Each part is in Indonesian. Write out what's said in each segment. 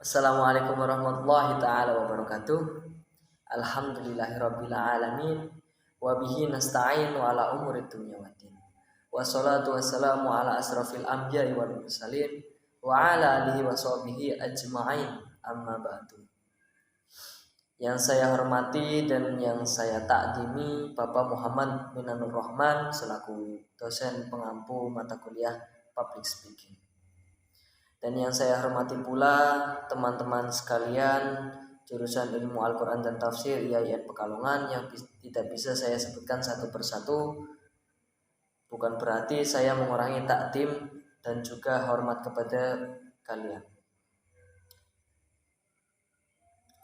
Assalamualaikum warahmatullahi taala wabarakatuh. Alhamdulillahirabbil alamin wa bihi nasta'in wa ala umuri dunya waddin. Wassalatu wassalamu ala asrafil anbiya'i wal mursalin wa ala alihi wa sahbihi ajma'in. Amma ba'du. Yang saya hormati dan yang saya takdimi Bapak Muhammad Minanur Rahman selaku dosen pengampu mata kuliah Public Speaking. Dan yang saya hormati pula teman-teman sekalian jurusan ilmu Al-Quran dan Tafsir IAIN Pekalongan yang tidak bisa saya sebutkan satu persatu. Bukan berarti saya mengurangi takdim dan juga hormat kepada kalian.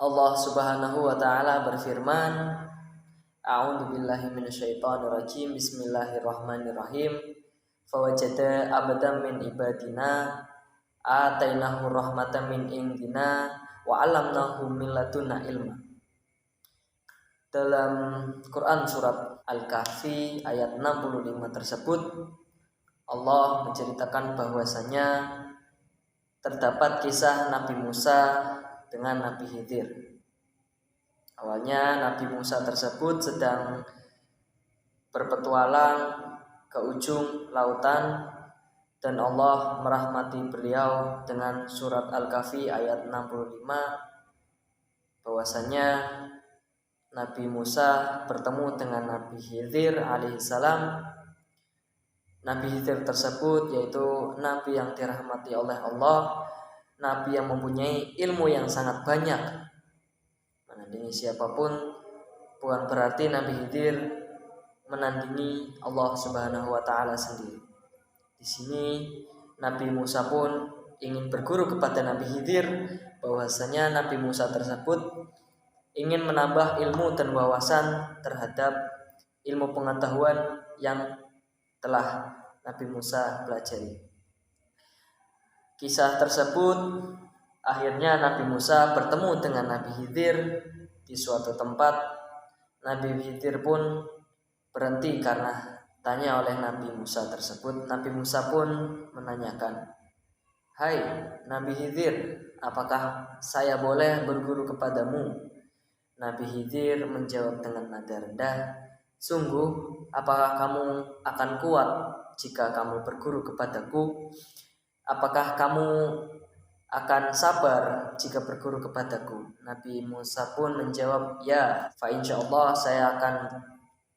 Allah Subhanahu wa taala berfirman, A'udzu billahi minasyaitonir rajim. Bismillahirrahmanirrahim. Fawajada abdan min ibadina atainahu rahmatan min indina wa 'allamnahu min ladunna ilma. Dalam Quran surat Al-Kahfi ayat 65 tersebut Allah menceritakan bahwasanya terdapat kisah Nabi Musa dengan Nabi Khidir. Awalnya Nabi Musa tersebut sedang berpetualang ke ujung lautan dan Allah merahmati beliau dengan surat Al-Kahfi ayat 65 bahwasanya Nabi Musa bertemu dengan Nabi Khidir alaihissalam. Nabi Khidir tersebut yaitu Nabi yang dirahmati oleh Allah, Nabi yang mempunyai ilmu yang sangat banyak. Menandingi siapapun bukan berarti Nabi Khidir menandingi Allah Subhanahu wa taala sendiri. Di sini Nabi Musa pun ingin berguru kepada Nabi Khidir bahwasanya Nabi Musa tersebut ingin menambah ilmu dan wawasan terhadap ilmu pengetahuan yang telah Nabi Musa pelajari. Kisah tersebut akhirnya Nabi Musa bertemu dengan Nabi Khidir di suatu tempat. Nabi Khidir pun berhenti karena tanya oleh Nabi Musa tersebut. Nabi Musa pun menanyakan, "Hai Nabi Khidir, apakah saya boleh berguru kepadamu?" Nabi Khidir menjawab dengan nada rendah, "Sungguh, apakah kamu akan kuat jika kamu berguru kepadaku? Apakah kamu akan sabar jika berguru kepadaku?" Nabi Musa pun menjawab, "Ya, fa insyaallah saya akan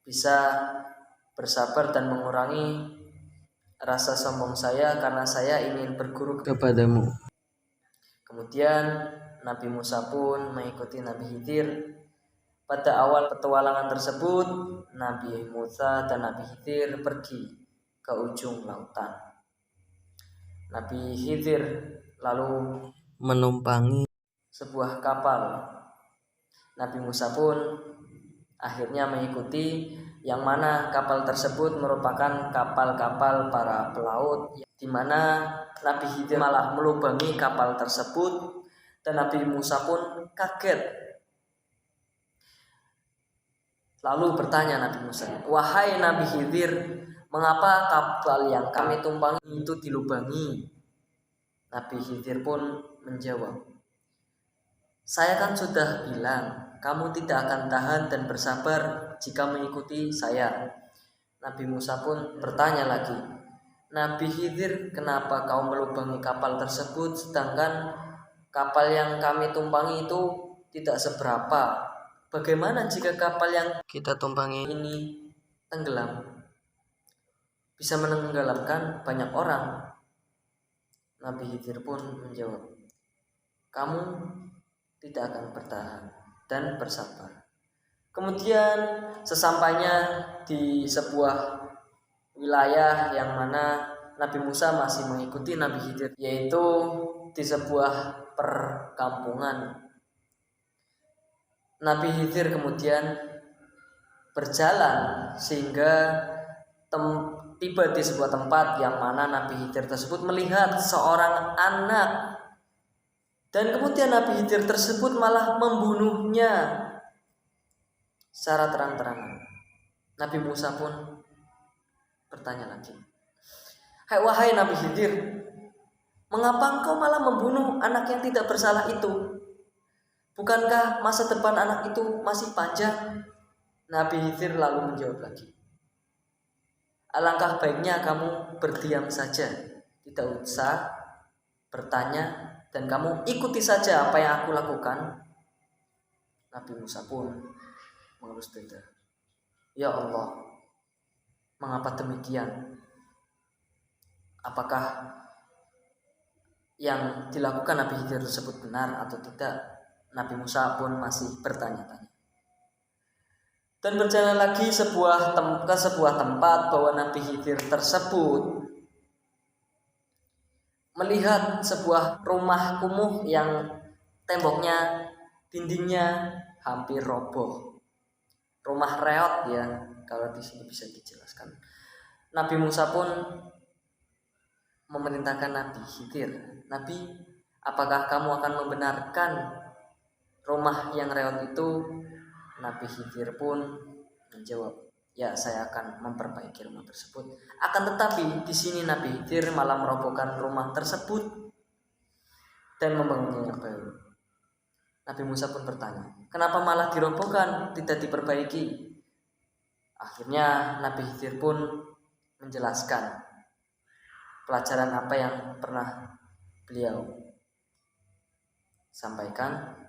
bisa bersabar dan mengurangi rasa sombong saya karena saya ingin berguru kepadamu." Kemudian Nabi Musa pun mengikuti Nabi Khidir. Pada awal petualangan tersebut, Nabi Musa dan Nabi Khidir pergi ke ujung lautan. Nabi Khidir lalu menumpangi sebuah kapal. Nabi Musa pun akhirnya mengikuti, yang mana kapal tersebut merupakan kapal-kapal para pelaut, di mana Nabi Khidir malah melubangi kapal tersebut dan Nabi Musa pun kaget. Lalu bertanya Nabi Musa, "Wahai Nabi Khidir, mengapa kapal yang kami tumpangi itu dilubangi?" Nabi Khidir pun menjawab, "Saya kan sudah bilang kamu tidak akan tahan dan bersabar jika mengikuti saya." Nabi Musa pun bertanya lagi, "Nabi Khidir, kenapa kau melubangi kapal tersebut sedangkan kapal yang kami tumpangi itu tidak seberapa? Bagaimana jika kapal yang kita tumpangi ini tenggelam? Bisa menenggelamkan banyak orang." Nabi Khidir pun menjawab, "Kamu tidak akan bertahan dan bersabar." Kemudian sesampainya di sebuah wilayah yang mana Nabi Musa masih mengikuti Nabi Khidir, yaitu di sebuah perkampungan. Nabi Khidir kemudian berjalan sehingga tiba di sebuah tempat yang mana Nabi Khidir tersebut melihat seorang anak. Dan kemudian Nabi Khidir tersebut malah membunuhnya secara terang-terangan. Nabi Musa pun bertanya lagi, "Wahai Nabi Khidir, Mengapa engkau malah membunuh anak yang tidak bersalah itu? Bukankah masa depan anak itu masih panjang? Nabi Khidir lalu menjawab lagi, alangkah baiknya kamu berdiam saja, tidak usah bertanya, dan kamu ikuti saja apa yang aku lakukan. Nabi Musa pun mengelus dada. Ya Allah, mengapa demikian? Apakah yang dilakukan Nabi Khidir tersebut benar atau tidak? Nabi Musa pun masih bertanya-tanya. Dan berjalan lagi ke sebuah tempat bahwa Nabi Khidir tersebut melihat sebuah rumah kumuh yang temboknya, dindingnya hampir roboh. Rumah reot ya, kalau di sini bisa dijelaskan. Nabi Musa pun memerintahkan Nabi Khidir, Nabi, apakah kamu akan membenarkan rumah yang reot itu? Nabi Khidir pun menjawab, ya saya akan memperbaiki rumah tersebut. Akan tetapi di sini Nabi Khidir malah merobohkan rumah tersebut dan membangunnya yang baru. Nabi Musa pun bertanya, kenapa malah dirobohkan, tidak diperbaiki? Akhirnya Nabi Khidir pun menjelaskan pelajaran apa yang pernah beliau sampaikan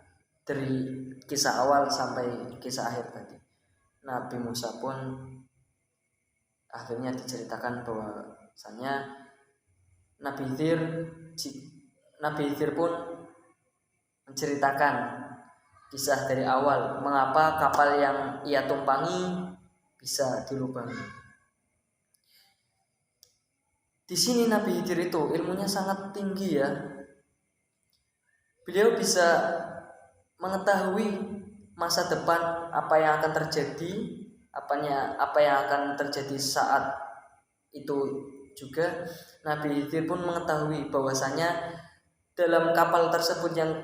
dari kisah awal sampai kisah akhir tadi. Nabi Musa pun akhirnya diceritakan bahwasanya Nabi Khidir pun menceritakan kisah dari awal mengapa kapal yang ia tumpangi bisa dilubangi. Di sini Nabi Khidir itu ilmunya sangat tinggi ya. Beliau bisa mengetahui masa depan, apa yang akan terjadi, apa yang akan terjadi saat itu juga. Nabi Khidir pun mengetahui bahwasanya dalam kapal tersebut yang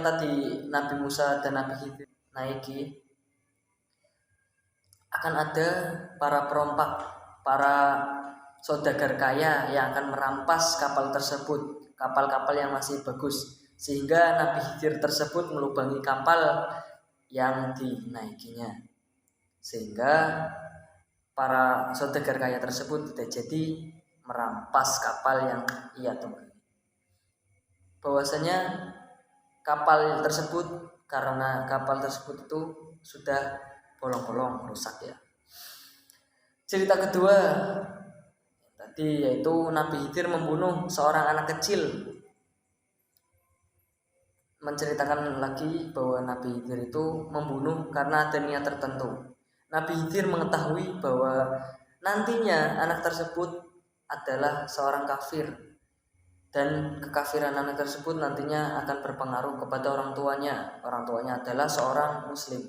tadi Nabi Musa dan Nabi Khidir naiki akan ada para perompak, para saudagar kaya yang akan merampas kapal tersebut, kapal-kapal yang masih bagus, sehingga Nabi Khidir tersebut melubangi kapal yang dinaikinya, sehingga para saudagar kaya tersebut tidak jadi merampas kapal yang ia tumpangi. Bahwasanya kapal tersebut, karena kapal tersebut itu sudah bolong-bolong, rusak ya. Cerita kedua tadi yaitu Nabi Khidir membunuh seorang anak kecil. Menceritakan lagi bahwa Nabi Khidir itu membunuh karena ada niat tertentu. Nabi Khidir mengetahui bahwa nantinya anak tersebut adalah seorang kafir, dan kekafiran anak tersebut nantinya akan berpengaruh kepada orang tuanya. Orang tuanya adalah seorang muslim.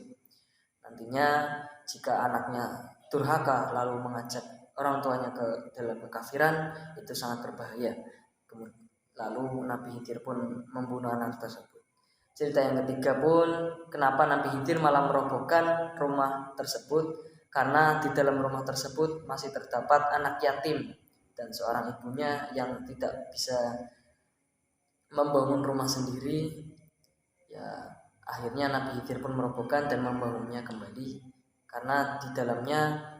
Nantinya jika anaknya durhaka lalu mengajak orang tuanya ke dalam kekafiran, itu sangat berbahaya. Lalu Nabi Khidir pun membunuh anak tersebut. Cerita yang ketiga pun, kenapa Nabi Khidir malah merobohkan rumah tersebut? Karena di dalam rumah tersebut masih terdapat anak yatim dan seorang ibunya yang tidak bisa membangun rumah sendiri. Ya, akhirnya Nabi Khidir pun merobohkan dan membangunnya kembali, karena di dalamnya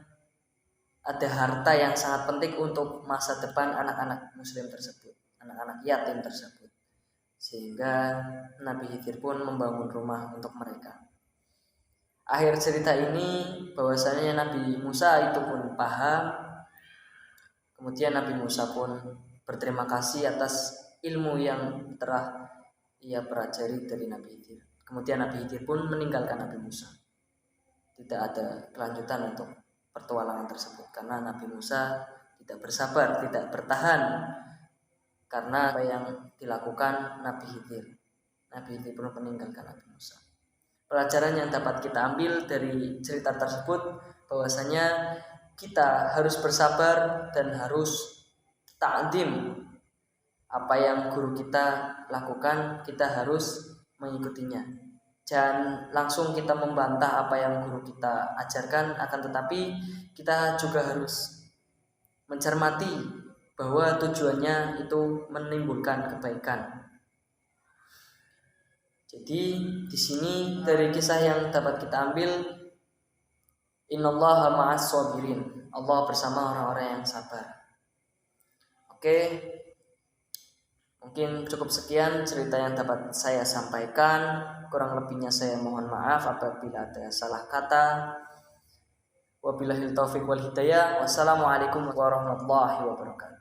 ada harta yang sangat penting untuk masa depan anak-anak muslim tersebut, anak-anak yatim tersebut, sehingga Nabi Khidir pun membangun rumah untuk mereka. Akhir cerita ini bahwasanya Nabi Musa itu pun paham. Kemudian Nabi Musa pun berterima kasih atas ilmu yang telah ia pelajari dari Nabi Khidir. Kemudian Nabi Khidir pun meninggalkan Nabi Musa. Tidak ada kelanjutan untuk pertualangan tersebut karena Nabi Musa tidak bersabar, tidak bertahan karena apa yang dilakukan Nabi Khidir. Nabi Khidir pun meninggalkan Nabi Musa. Pelajaran yang dapat kita ambil dari cerita tersebut bahwasanya kita harus bersabar dan harus ta'zim. Apa yang guru kita lakukan, kita harus mengikutinya. Jangan langsung kita membantah apa yang guru kita ajarkan, akan tetapi kita juga harus mencermati bahwa tujuannya itu menimbulkan kebaikan. Jadi di sini dari kisah yang dapat kita ambil, innallaha ma'as sabirin. Allah bersama orang-orang yang sabar. Oke, mungkin cukup sekian cerita yang dapat saya sampaikan. Kurang lebihnya saya mohon maaf apabila ada salah kata. Wabillahil taufiq wal hidayah. Wassalamualaikum warahmatullahi wabarakatuh.